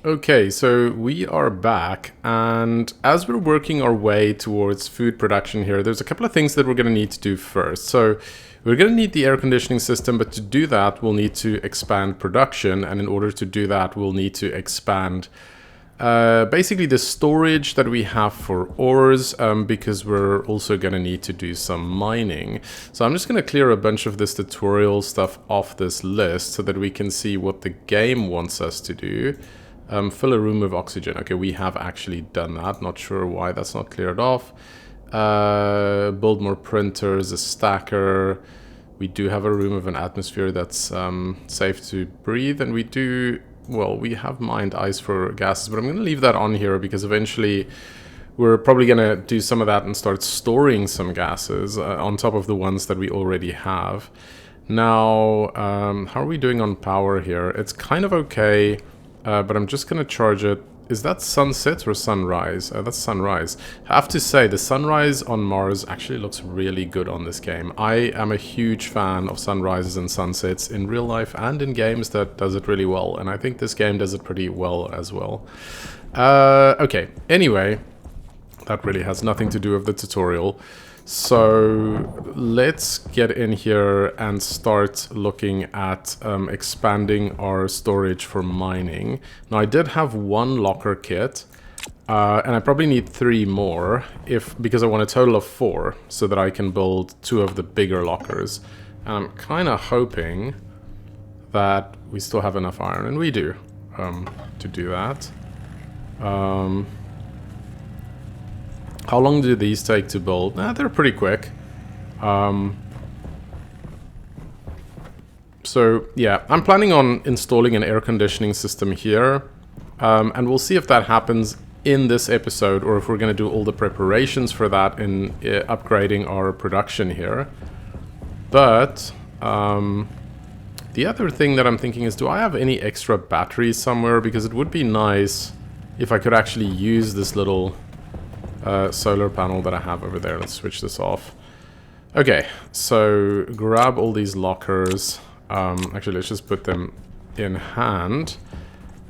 Okay, so we are back, and as we're working our way towards food production here, there's a couple of things that we're going to need to do first. So we're going to need the air conditioning system, but to do that, we'll need to expand production, and in order to do that, we'll need to expand basically the storage that we have for ores, because we're also going to need to do some mining. So I'm just going to clear a bunch of this tutorial stuff off this list so that we can see what the game wants us to do. Fill a room with oxygen. Okay, we have actually done that. Not sure why that's not cleared off. Build more printers, a stacker. We do have a room with an atmosphere that's safe to breathe. And we do, well, we have mined ice for gases, but I'm going to leave that on here because eventually we're probably going to do some of that and start storing some gases on top of the ones that we already have. Now, how are we doing on power here? It's kind of okay. But I'm just going to charge it. Is that sunset or sunrise? That's sunrise. I have to say, the sunrise on Mars actually looks really good on this game. I am a huge fan of sunrises and sunsets in real life and in games that does it really well. And I think this game does it pretty well as well. Okay, anyway, that really has nothing to do with the tutorial. So let's get in here and start looking at expanding our storage for mining. Now I did have one locker kit, and I probably need 3 more because I want a total of 4 so that I can build 2 of the bigger lockers. And I'm kind of hoping that we still have enough iron, and we do, to do that. How long do these take to build? They're pretty quick. So yeah, I'm planning on installing an air conditioning system here. And we'll see if that happens in this episode or if we're going to do all the preparations for that in upgrading our production here. But the other thing that I'm thinking is, do I have any extra batteries somewhere? Because it would be nice if I could actually use this little solar panel that I have over there. Let's switch this off. Okay, so grab all these lockers. Actually, let's just put them in hand.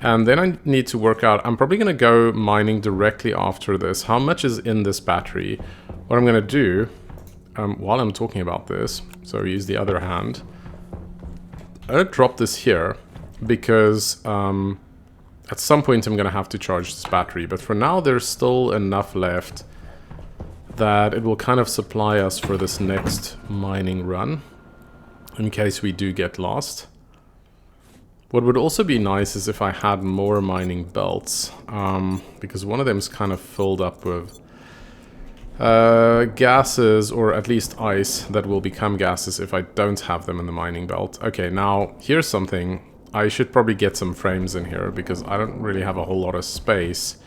And then I need to work out, I'm probably going to go mining directly after this. How much is in this battery? What I'm going to do, while I'm talking about this, so use the other hand, I'm going to drop this here because at some point I'm going to have to charge this battery, but for now there's still enough left that it will kind of supply us for this next mining run in case we do get lost. What would also be nice is if I had more mining belts, because one of them is kind of filled up with gases, or at least ice that will become gases if I don't have them in the mining belt. Okay, now here's something. I should probably get some frames in here because I don't really have a whole lot of space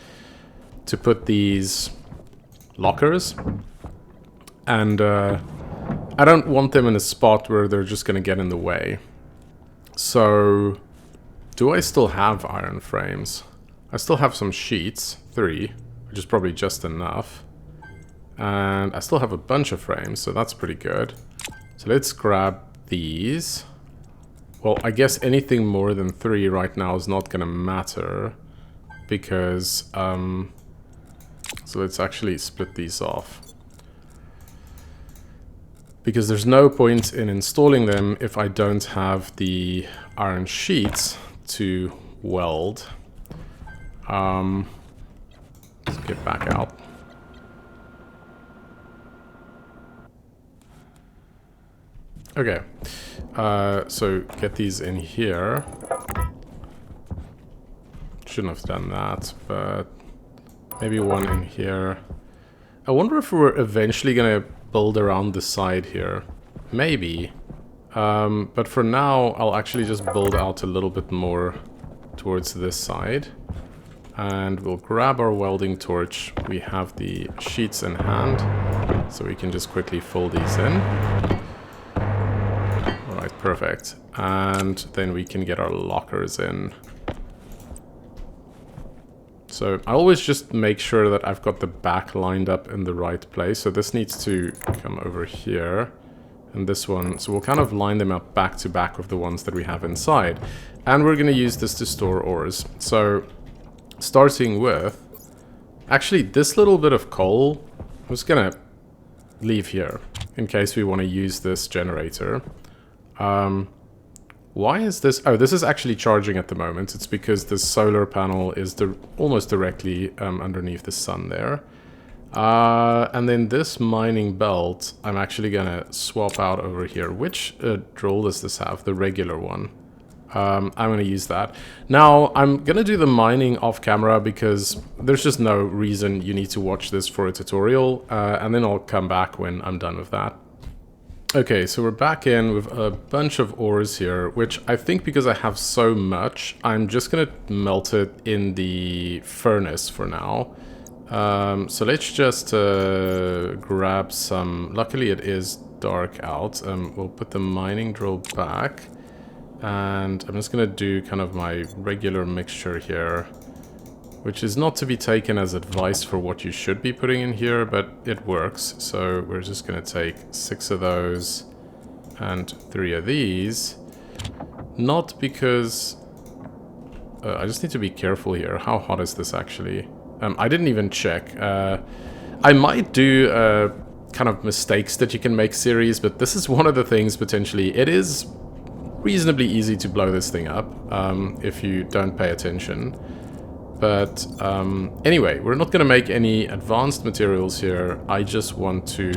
to put these lockers. And I don't want them in a spot where they're just going to get in the way. So, do I still have iron frames? I still have some sheets, 3, which is probably just enough. And I still have a bunch of frames, so that's pretty good. So let's grab these. Well, I guess anything more than 3 right now is not going to matter because, so let's actually split these off. Because there's no point in installing them if I don't have the iron sheets to weld. Let's get back out. Okay, so get these in here. Shouldn't have done that, but maybe one in here. I wonder if we're eventually gonna build around the side here. Maybe. But for now, I'll actually just build out a little bit more towards this side. And we'll grab our welding torch. We have the sheets in hand, so we can just quickly fold these in. Alright, perfect. And then we can get our lockers in. So I always just make sure that I've got the back lined up in the right place. So this needs to come over here. And this one, so we'll kind of line them up back to back with the ones that we have inside. And we're going to use this to store ores. So starting with... Actually, this little bit of coal, I'm just gonna leave here in case we want to use this generator. Why is this? Oh, this is actually charging at the moment. It's because the solar panel is almost directly underneath the sun there. And then this mining belt, I'm actually gonna swap out over here. Which drill does this have? The regular one. I'm going to use that. Now, I'm going to do the mining off camera because there's just no reason you need to watch this for a tutorial. And then I'll come back when I'm done with that. Okay, so we're back in with a bunch of ores here, which I think because I have so much, I'm just going to melt it in the furnace for now. So let's just grab some... Luckily it is dark out. We'll put the mining drill back. And I'm just going to do kind of my regular mixture here, which is not to be taken as advice for what you should be putting in here, but it works. So we're just going to take 6 of those and 3 of these. Not because... I just need to be careful here. How hot is this actually? I didn't even check. I might do kind of mistakes that you can make series, but this is one of the things potentially. It is reasonably easy to blow this thing up if you don't pay attention. But anyway, we're not going to make any advanced materials here. I just want to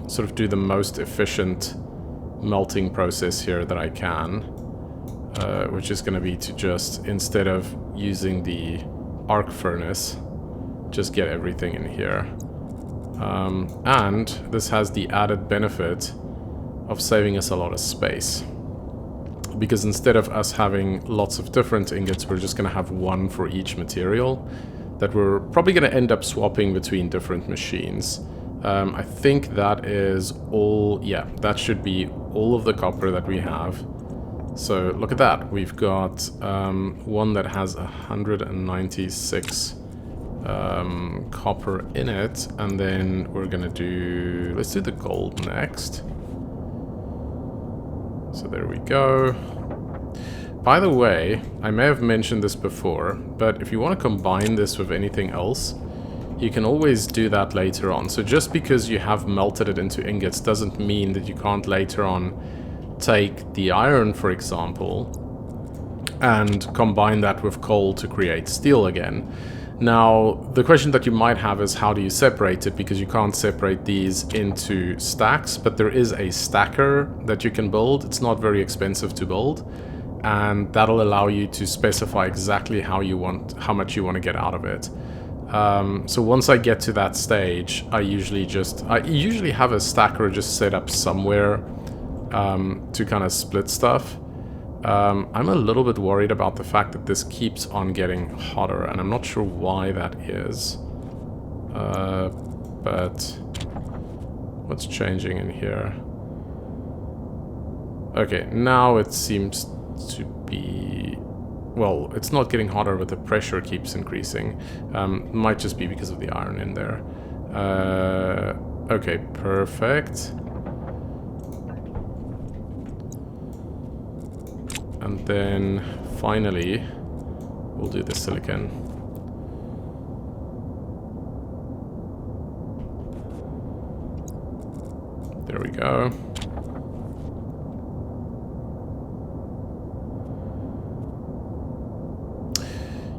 sort of do the most efficient melting process here that I can, which is going to be to just, instead of using the arc furnace, just get everything in here. And this has the added benefit of saving us a lot of space. Because instead of us having lots of different ingots, we're just going to have one for each material that we're probably going to end up swapping between different machines. I think that is all... Yeah, that should be all of the copper that we have. So look at that. We've got one that has 196 copper in it. And then we're going to do... Let's do the gold next. So there we go. By the way, I may have mentioned this before, but if you want to combine this with anything else, you can always do that later on. So just because you have melted it into ingots doesn't mean that you can't later on take the iron, for example, and combine that with coal to create steel again. Now, the question that you might have is how do you separate it, because you can't separate these into stacks, but there is a stacker that you can build. It's not very expensive to build, and that'll allow you to specify exactly how much you want to get out of it. So once I get to that stage, I usually have a stacker just set up somewhere to kind of split stuff. I'm a little bit worried about the fact that this keeps on getting hotter, and I'm not sure why that is. But what's changing in here? Okay, now it seems to be... Well, it's not getting hotter, but the pressure keeps increasing. Might just be because of the iron in there. Okay, perfect. And then, finally, we'll do the silicon. There we go.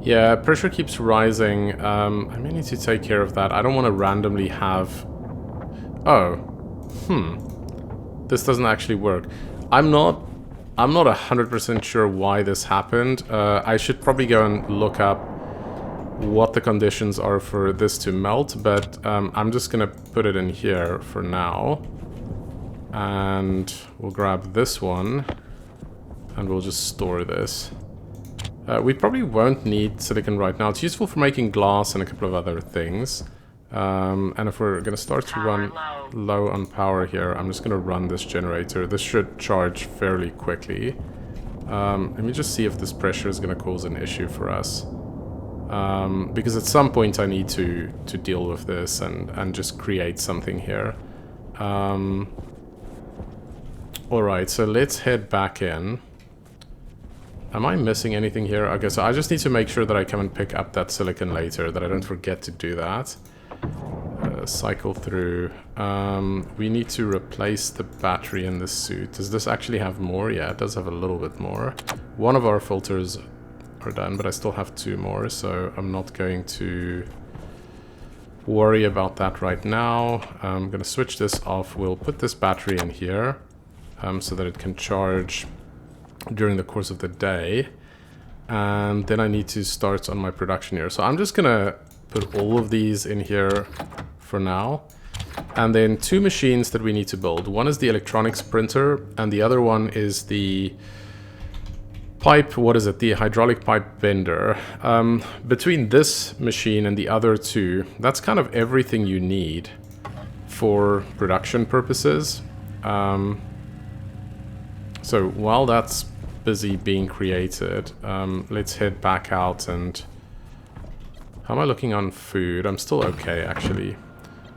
Yeah, pressure keeps rising. I may need to take care of that. I don't want to randomly have... Oh. This doesn't actually work. I'm not 100% sure why this happened. I should probably go and look up what the conditions are for this to melt, but I'm just gonna put it in here for now. And we'll grab this one, and we'll just store this. We probably won't need silicon right now. It's useful for making glass and a couple of other things. And if we're gonna start to run low on power here, I'm just gonna run this generator. This should charge fairly quickly. Let me just see if this pressure is gonna cause an issue for us. Because at some point I need to deal with this and just create something here. Alright, so let's head back in. Am I missing anything here? Okay, so I just need to make sure that I come and pick up that silicon later, that I don't forget to do that. Cycle through. We need to replace the battery in this suit. Does this actually have more? Yeah, it does have a little bit more. One of our filters are done, but I still have 2 more, so I'm not going to worry about that right now. I'm going to switch this off. We'll put this battery in here so that it can charge during the course of the day. And then I need to start on my production here. So I'm just going to put all of these in here for now. And then 2 machines that we need to build. One is the electronics printer, and the other one is the pipe, what is it? The hydraulic pipe bender. Between this machine and the other 2, that's kind of everything you need for production purposes. So while that's busy being created, let's head back out and... How am I looking on food? I'm still okay, actually.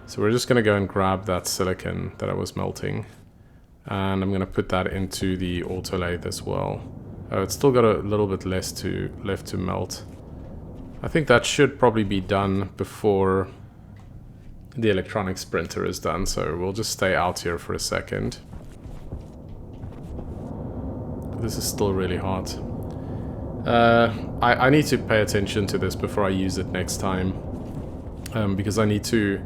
So we're just going to go and grab that silicon that I was melting. And I'm going to put that into the auto lathe as well. It's still got a little bit left to melt. I think that should probably be done before the electronics printer is done. So we'll just stay out here for a second. This is still really hot. I need to pay attention to this before I use it next time. Because I need to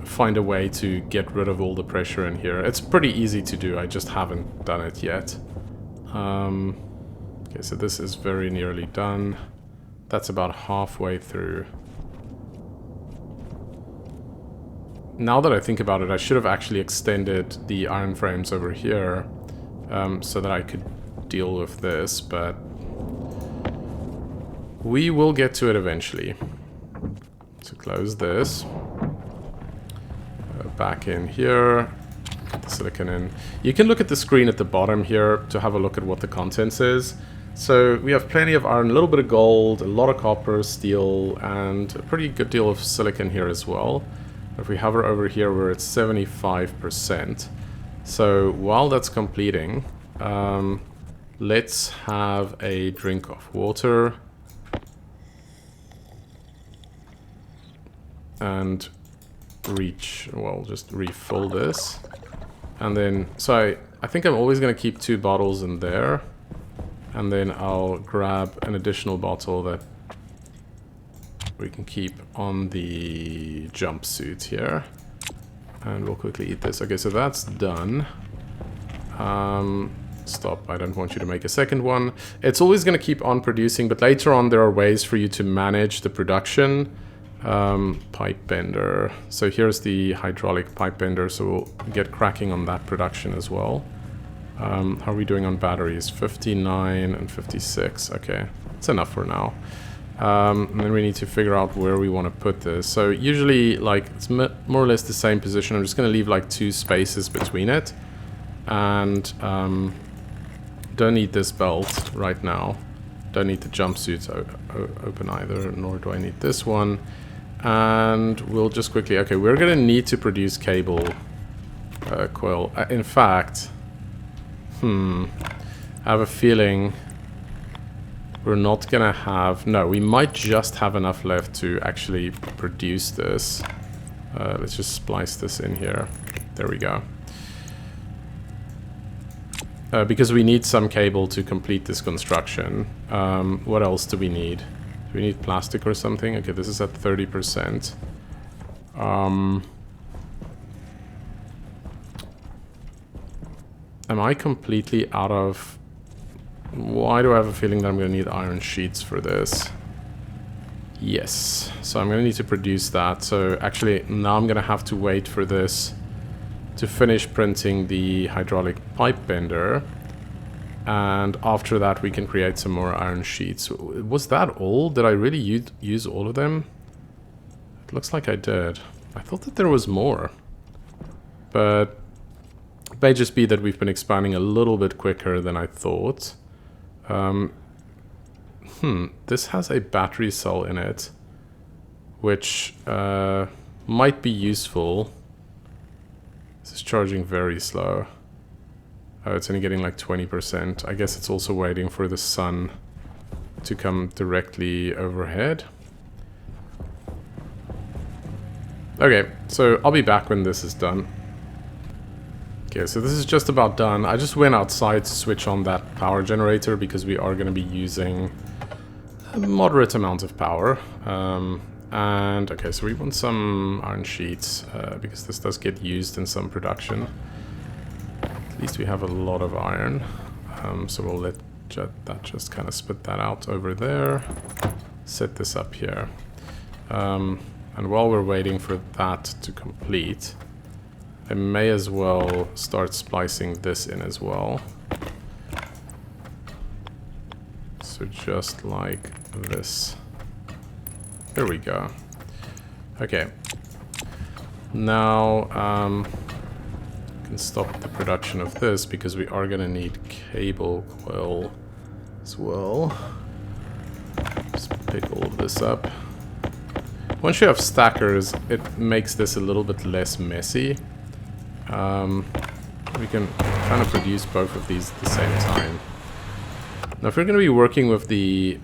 find a way to get rid of all the pressure in here. It's pretty easy to do, I just haven't done it yet. Okay, so this is very nearly done. That's about halfway through. Now that I think about it, I should have actually extended the iron frames over here so that I could deal with this, but we will get to it eventually. So close this. Back in here. Put the silicon in. You can look at the screen at the bottom here to have a look at what the contents is. So we have plenty of iron, a little bit of gold, a lot of copper, steel, and a pretty good deal of silicon here as well. If we hover over here, we're at 75%. So while that's completing, let's have a drink of water. And just refill this. And then, so I think I'm always going to keep 2 bottles in there. And then I'll grab an additional bottle that we can keep on the jumpsuit here. And we'll quickly eat this. Okay, so that's done. Stop, I don't want you to make a second one. It's always going to keep on producing, but later on there are ways for you to manage the production. Pipe bender. So here's the hydraulic pipe bender, so we'll get cracking on that production as well. How are we doing on batteries? 59 and 56. Okay, that's enough for now. And then we need to figure out where we want to put this. So usually, like, it's more or less the same position. I'm just going to leave like 2 spaces between it. And don't need this belt right now. Don't need the jumpsuits open either, nor do I need this one. And we'll just quickly... Okay, we're going to need to produce cable coil. In fact... I have a feeling we're not going to have... No, we might just have enough left to actually produce this. Let's just splice this in here. There we go. Because we need some cable to complete this construction. What else do we need? Do we need plastic or something? Okay, this is at 30%. Am I completely out of... Why do I have a feeling that I'm going to need iron sheets for this? Yes. So I'm going to need to produce that. So actually, now I'm going to have to wait for this to finish printing the hydraulic pipe bender. And after that, we can create some more iron sheets. Was that all? Did I really use all of them? It looks like I did. I thought that there was more. But it may just be that we've been expanding a little bit quicker than I thought. This has a battery cell in it, which might be useful. This is charging very slow. Oh, it's only getting like 20%. I guess it's also waiting for the sun to come directly overhead. Okay, so I'll be back when this is done. Okay, so this is just about done. I just went outside to switch on that power generator because we are going to be using a moderate amount of power. And okay, so we want some iron sheets because this does get used in some production. At least we have a lot of iron. So we'll let that just kind of spit that out over there. Set this up here. And while we're waiting for that to complete, I may as well start splicing this in as well. So just like this. There we go. Okay. Now, can stop the production of this because we are going to need cable coil as well. Just pick all of this up. Once you have stackers, it makes this a little bit less messy. We can kind of produce both of these at the same time. Now, if we're going to be working with the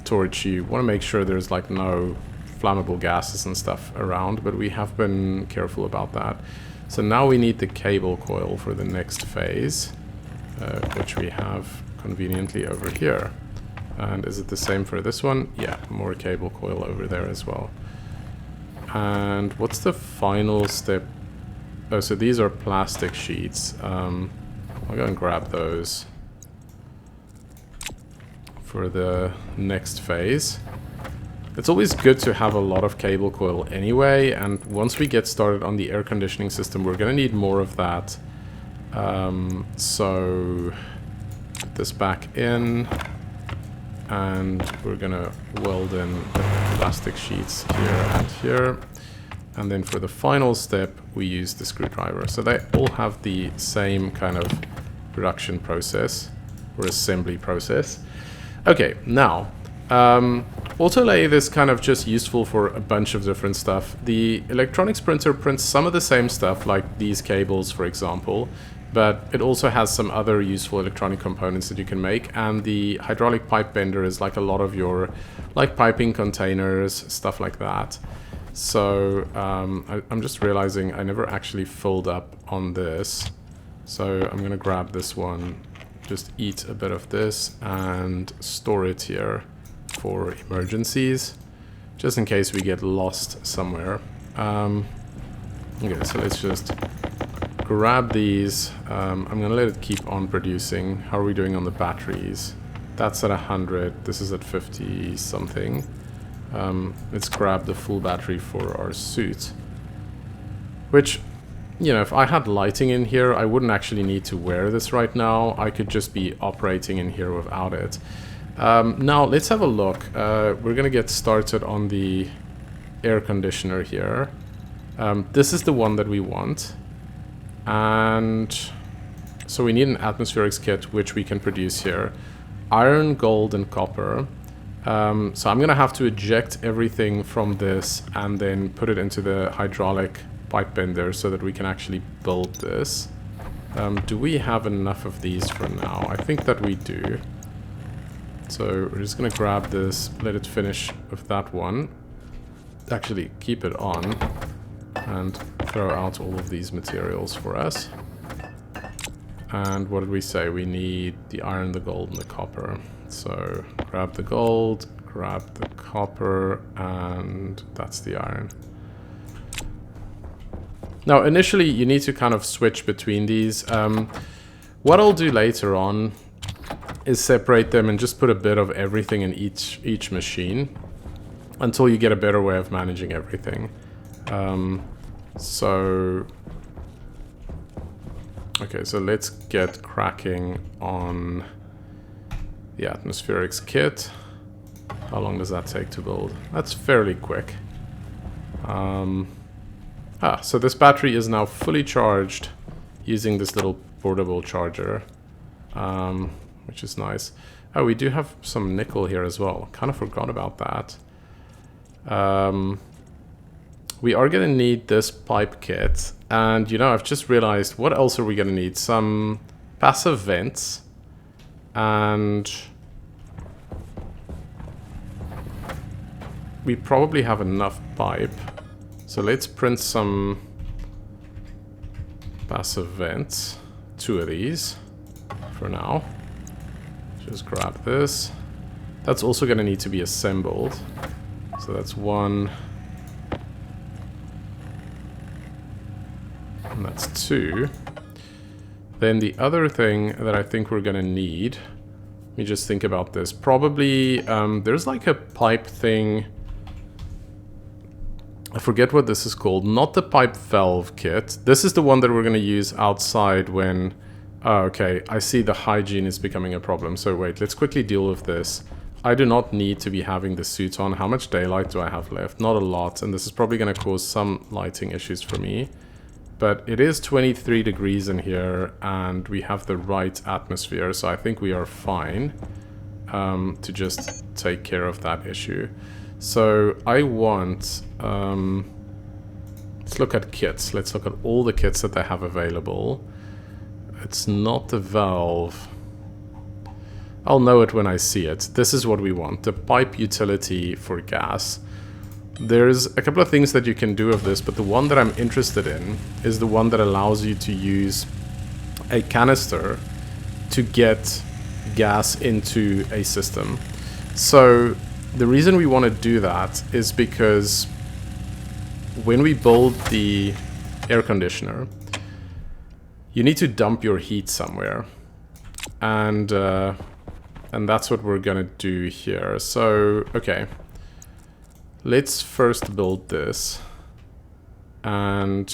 torch, you want to make sure there's like no flammable gases and stuff around, but we have been careful about that. So now we need the cable coil for the next phase, which we have conveniently over here. And is it the same for this one? Yeah, more cable coil over there as well. And what's the final step? Oh, so these are plastic sheets. I'll go and grab those for the next phase. It's always good to have a lot of cable coil anyway, and once we get started on the air conditioning system, we're going to need more of that. So put this back in, and we're going to weld in the plastic sheets here and here. And then for the final step, we use the screwdriver. So they all have the same kind of production process or assembly process. Okay, now, auto lathe is kind of just useful for a bunch of different stuff. The electronics printer prints some of the same stuff, like these cables, for example, but it also has some other useful electronic components that you can make. And the hydraulic pipe bender is like a lot of your, like piping containers, stuff like that. So I'm just realizing I never actually filled up on this. So I'm gonna grab this one, just eat a bit of this and store it here for emergencies, just in case we get lost somewhere. Okay, so let's just grab these. I'm gonna let it keep on producing. How are we doing on the batteries? That's at 100, this is at 50 something. Let's grab the full battery for our suit. Which, you know, if I had lighting in here, I wouldn't actually need to wear this right now. I could just be operating in here without it. Now, let's have a look. We're gonna get started on the air conditioner here. This is the one that we want. And so we need an atmospherics kit, which we can produce here. Iron, gold, and copper. So I'm gonna have to eject everything from this and then put it into the hydraulic pipe bender so that we can actually build this. Do we have enough of these for now? I think that we do. So we're just gonna grab this, let it finish with that one. Actually, keep it on and throw out all of these materials for us. And what did we say? We need the iron, the gold, and the copper. So grab the gold, grab the copper, and that's the iron. Now, initially, you need to kind of switch between these. What I'll do later on is separate them and just put a bit of everything in each machine until you get a better way of managing everything. Okay, so let's get cracking on the atmospherics kit. How long does that take to build? That's fairly quick. So this battery is now fully charged using this little portable charger, which is nice. Oh, we do have some nickel here as well. Kind of forgot about that. We are going to need this pipe kit. And, you know, I've just realized, what else are we going to need? Some passive vents, and we probably have enough pipe. So let's print some passive vents, 2 of these for now. Just grab this. That's also going to need to be assembled. So that's 1. And that's 2. Then the other thing that I think we're going to need, let me just think about this. Probably, there's like a pipe thing. I forget what this is called. Not the pipe valve kit. This is the one that we're going to use outside when... Oh, okay, I see the hygiene is becoming a problem. So wait, let's quickly deal with this. I do not need to be having the suit on. How much daylight do I have left? Not a lot, and this is probably going to cause some lighting issues for me. But it is 23 degrees in here, and we have the right atmosphere, so I think we are fine to just take care of that issue. So I want... let's look at kits. Let's look at all the kits that they have available. It's not the valve. I'll know it when I see it. This is what we want. The pipe utility for gas. There's a couple of things that you can do of this, but the one that I'm interested in is the one that allows you to use a canister to get gas into a system. So the reason we want to do that is because when we build the air conditioner, you need to dump your heat somewhere. And that's what we're gonna do here. So, okay. Let's first build this. And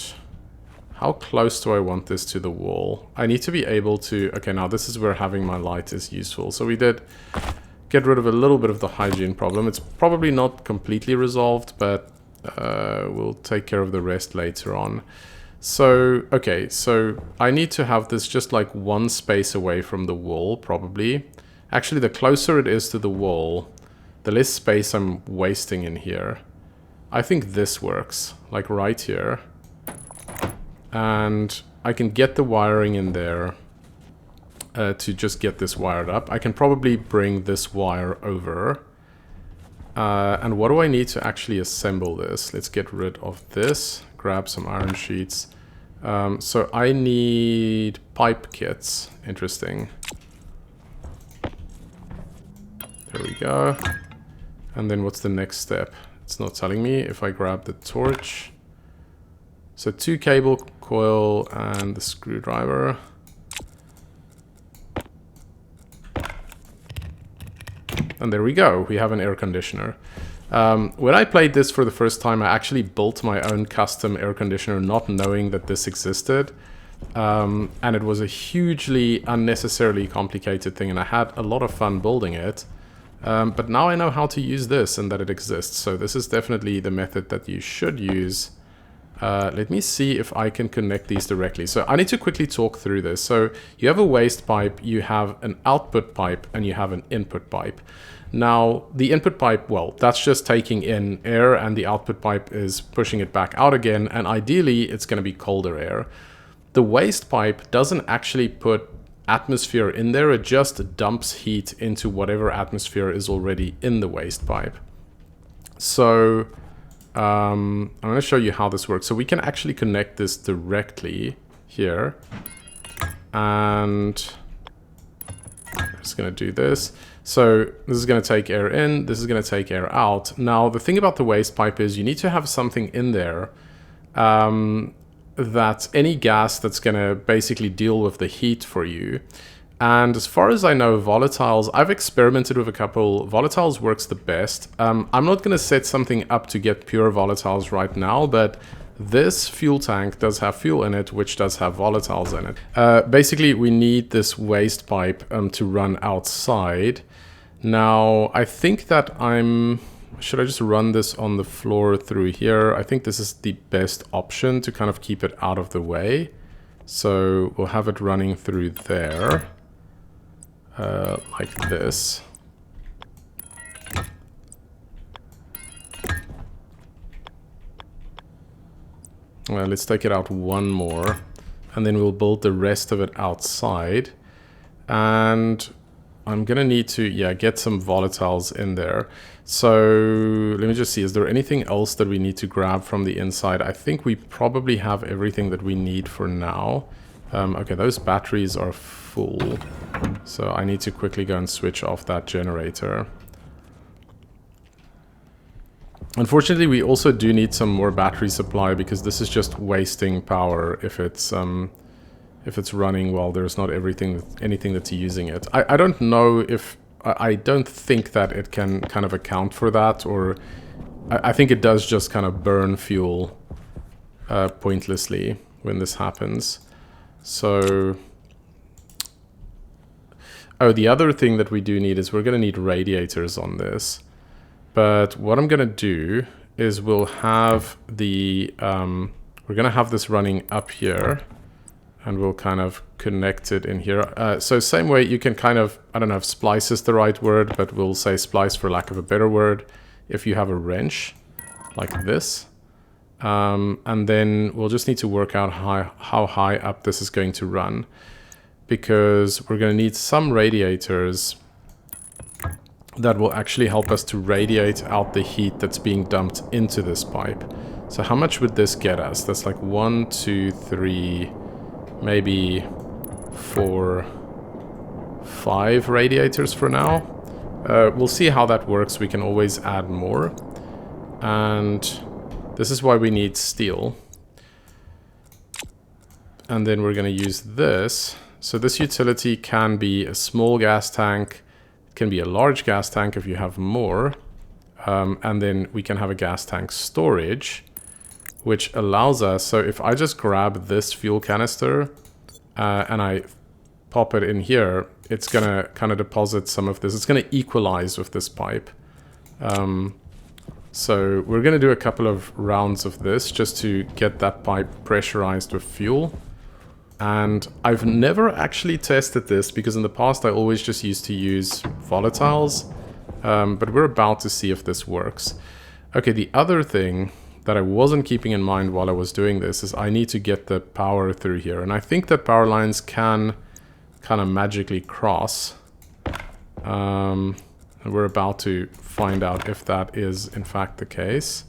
how close do I want this to the wall? I need to be able to... Okay, now this is where having my light is useful. So we did get rid of a little bit of the hygiene problem. It's probably not completely resolved, but we'll take care of the rest later on. So, okay, so I need to have this just like one space away from the wall, probably. Actually, the closer it is to the wall, the less space I'm wasting in here. I think this works, like right here. And I can get the wiring in there to just get this wired up. I can probably bring this wire over. And what do I need to actually assemble this? Let's get rid of this. Grab some iron sheets. So I need pipe kits. Interesting. There we go. And then what's the next step? It's not telling me. If I grab the torch. So 2 cable coil and the screwdriver. And there we go. We have an air conditioner. When I played this for the first time, I actually built my own custom air conditioner, not knowing that this existed. And it was a hugely unnecessarily complicated thing, and I had a lot of fun building it. But now I know how to use this and that it exists. So this is definitely the method that you should use. Let me see if I can connect these directly. So I need to quickly talk through this. So you have a waste pipe, you have an output pipe, and you have an input pipe. Now, the input pipe, well, that's just taking in air, and the output pipe is pushing it back out again, and ideally it's going to be colder air. The waste pipe doesn't actually put atmosphere in there, it just dumps heat into whatever atmosphere is already in the waste pipe. So I'm going to show you how this works. So we can actually connect this directly here, and I'm just going to do this. So this is going to take air in, this is going to take air out. Now the thing about the waste pipe is you need to have something in there that any gas that's going to basically deal with the heat for you. And as far as I know, volatiles, I've experimented with a couple. Volatiles works the best. I'm not going to set something up to get pure volatiles right now, but this fuel tank does have fuel in it, which does have volatiles in it. Basically, we need this waste pipe to run outside. Now, I think that should I just run this on the floor through here? I think this is the best option to kind of keep it out of the way. So we'll have it running through there, like this. Let's take it out one more, and then we'll build the rest of it outside. And I'm gonna need to, yeah, get some volatiles in there. So let me just see, is there anything else that we need to grab from the inside? I think we probably have everything that we need for now. Okay, those batteries are full. So I need to quickly go and switch off that generator. Unfortunately, we also do need some more battery supply because this is just wasting power if it's running while there's not anything that's using it. I don't know if... I don't think that it can kind of account for that, or... I think it does just kind of burn fuel pointlessly when this happens. So... Oh, the other thing that we do need is we're going to need radiators on this. But what I'm going to do is we'll have the... we're going to have this running up here. And we'll kind of connect it in here. So same way you can kind of, I don't know if splice is the right word, but we'll say splice for lack of a better word. If you have a wrench, like this. And then we'll just need to work out how high up this is going to run. Because we're going to need some radiators that will actually help us to radiate out the heat that's being dumped into this pipe. So how much would this get us? That's like 1, 2, 3... maybe 4, 5 radiators for now. We'll see how that works. We can always add more. And this is why we need steel. And then we're going to use this. So this utility can be a small gas tank. It can be a large gas tank if you have more. And then we can have a gas tank storage, which allows us, so if I just grab this fuel canister and I pop it in here, it's going to kind of deposit some of this. It's going to equalize with this pipe. So we're going to do a couple of rounds of this just to get that pipe pressurized with fuel. And I've never actually tested this because in the past I always just used to use volatiles. But we're about to see if this works. Okay, the other thing that I wasn't keeping in mind while I was doing this is I need to get the power through here. And I think that power lines can kind of magically cross. And we're about to find out if that is in fact the case.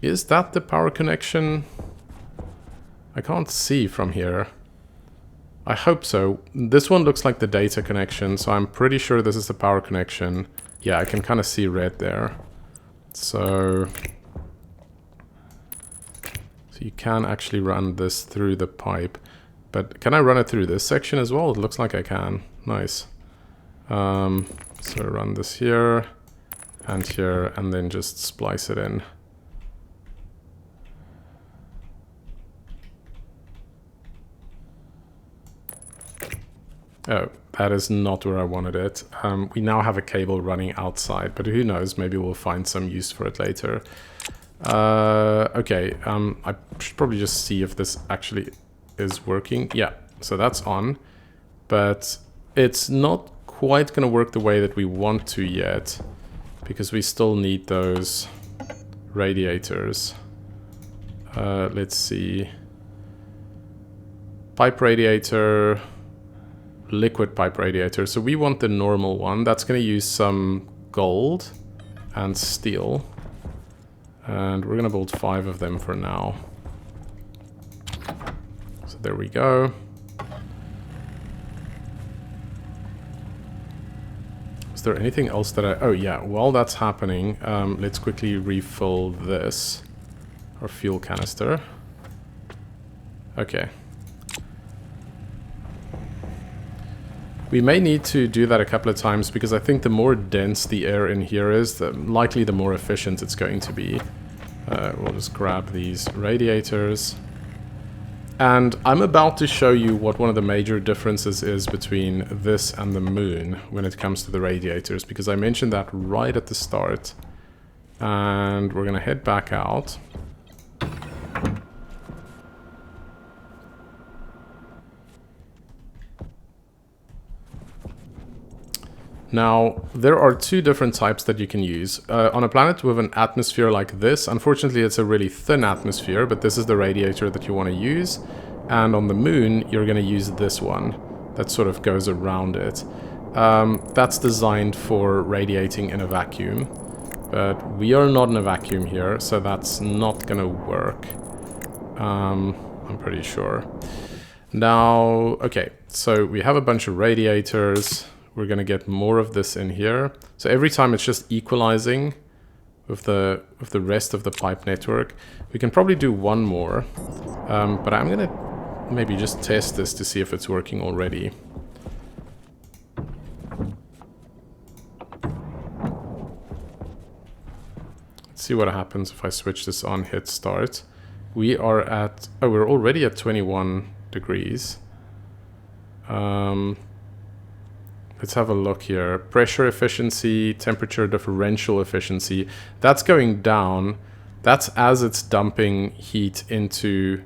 Is that the power connection? I can't see from here. I hope so. This one looks like the data connection, so I'm pretty sure this is the power connection. Yeah, I can kind of see red there. So you can actually run this through the pipe. But can I run it through this section as well? It looks like I can. Nice. So run this here and here and then just splice it in. Oh, that is not where I wanted it. We now have a cable running outside, but who knows, maybe we'll find some use for it later. Okay, I should probably just see if this actually is working. Yeah, so that's on, but it's not quite going to work the way that we want to yet, because we still need those radiators. Let's see. Pipe radiator, liquid pipe radiator. So we want the normal one. That's going to use some gold and steel. And we're going to build 5 of them for now. So there we go. Is there anything else that I... Oh yeah, while that's happening, let's quickly refill this. Our fuel canister. Okay. We may need to do that a couple of times because I think the more dense the air in here is, likely the more efficient it's going to be. We'll just grab these radiators. And I'm about to show you what one of the major differences is between this and the moon when it comes to the radiators, because I mentioned that right at the start. And we're going to head back out. Now, there are 2 different types that you can use. On a planet with an atmosphere like this, unfortunately it's a really thin atmosphere, but this is the radiator that you want to use. And on the moon, you're going to use this one. that sort of goes around it. That's designed for radiating in a vacuum, but we are not in a vacuum here, so that's not gonna work. I'm pretty sure. Now, okay, so we have a bunch of radiators. We're gonna get more of this in here. So every time it's just equalizing with the rest of the pipe network. We can probably do one more, but I'm gonna maybe just test this to see if it's working already. Let's see what happens if I switch this on, hit start. We are at, oh, we're already at 21 degrees. Let's have a look here. Pressure efficiency, temperature differential efficiency, that's going down. That's as it's dumping heat into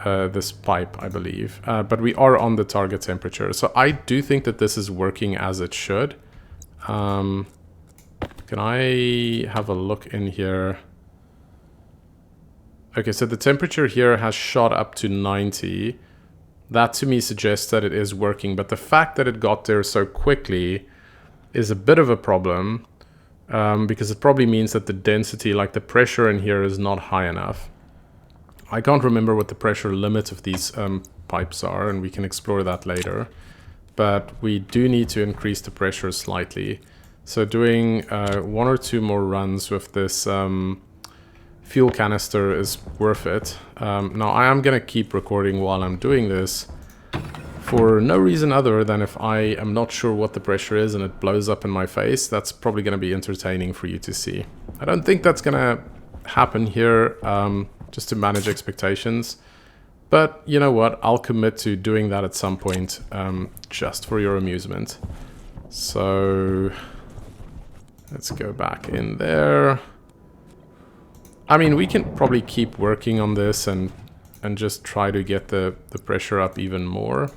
this pipe, I believe. But we are on the target temperature. So I do think that this is working as it should. Can I have a look in here? Okay, so the temperature here has shot up to 90. That to me suggests that it is working, but the fact that it got there so quickly is a bit of a problem, because it probably means that the density, like the pressure in here, is not high enough. I can't remember what the pressure limit of these pipes are, and we can explore that later. But we do need to increase the pressure slightly. So doing 1 or 2 more runs with this fuel canister is worth it. Now I am gonna keep recording while I'm doing this for no reason other than if I am not sure what the pressure is and it blows up in my face, that's probably gonna be entertaining for you to see. I don't think that's gonna happen here, just to manage expectations. But you know what, I'll commit to doing that at some point, just for your amusement. So let's go back in there. I mean, we can probably keep working on this and just try to get the pressure up even more.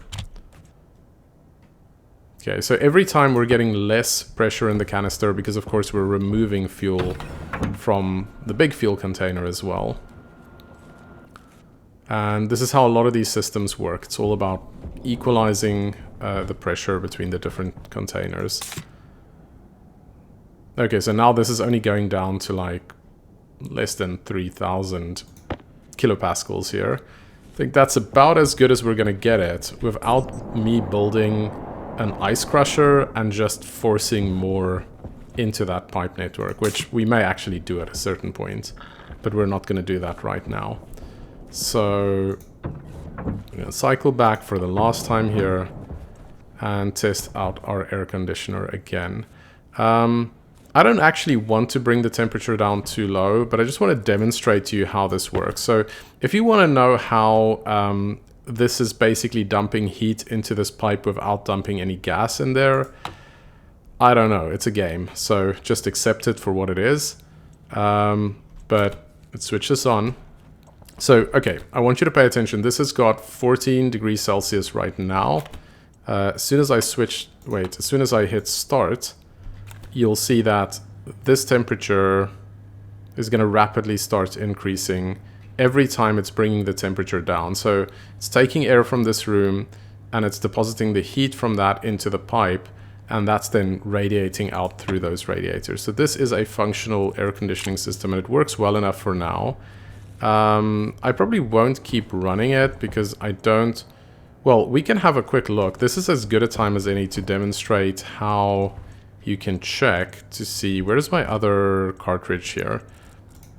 Okay, so every time we're getting less pressure in the canister because, of course, we're removing fuel from the big fuel container as well. And this is how a lot of these systems work. It's all about equalizing the pressure between the different containers. Okay, so now this is only going down to like less than 3,000 kilopascals here. I think that's about as good as we're gonna get it without me building an ice crusher and just forcing more into that pipe network, which we may actually do at a certain point, but we're not gonna do that right now. So I'm gonna cycle back for the last time here and test out our air conditioner again. I don't actually want to bring the temperature down too low, but I just want to demonstrate to you how this works. So if you want to know how this is basically dumping heat into this pipe without dumping any gas in there, I don't know. It's a game, so just accept it for what it is. But let's switch this on. So, okay, I want you to pay attention. This has got 14 degrees Celsius right now. As soon as I hit start, you'll see that this temperature is going to rapidly start increasing every time it's bringing the temperature down. So it's taking air from this room and it's depositing the heat from that into the pipe, and that's then radiating out through those radiators. So this is a functional air conditioning system and it works well enough for now. I probably won't keep running it because I don't... Well, we can have a quick look. This is as good a time as any to demonstrate how you can check to see, where's my other cartridge here,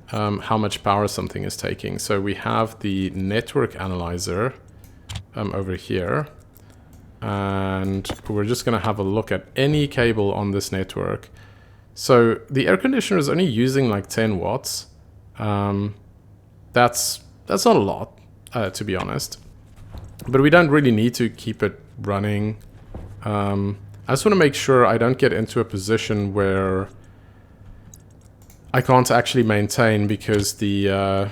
how much power something is taking. So we have the network analyzer over here, and we're just going to have a look at any cable on this network. So the air conditioner is only using like 10 watts. That's not a lot, to be honest, but we don't really need to keep it running. I just want to make sure I don't get into a position where I can't actually maintain because the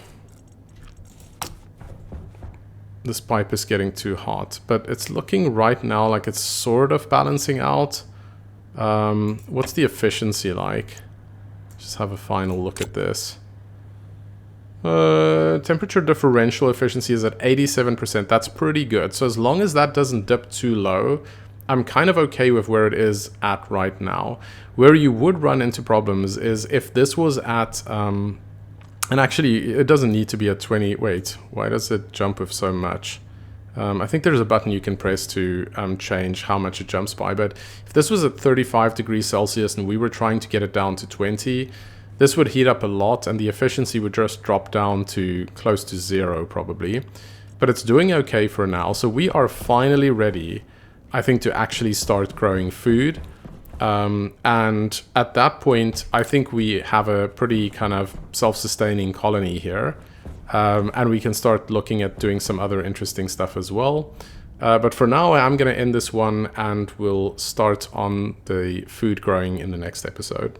this pipe is getting too hot. But it's looking right now like it's sort of balancing out. What's the efficiency like? Just have a final look at this. Temperature differential efficiency is at 87%. That's pretty good. So as long as that doesn't dip too low, I'm kind of okay with where it is at right now. Where you would run into problems is if this was at, and actually it doesn't need to be at 20. Wait, why does it jump with so much? I think there's a button you can press to change how much it jumps by. But if this was at 35 degrees Celsius and we were trying to get it down to 20, this would heat up a lot and the efficiency would just drop down to close to 0 probably. But it's doing okay for now. So we are finally ready, I think, to actually start growing food. And at that point, I think we have a pretty kind of self-sustaining colony here. And we can start looking at doing some other interesting stuff as well. But for now, I'm going to end this one and we'll start on the food growing in the next episode.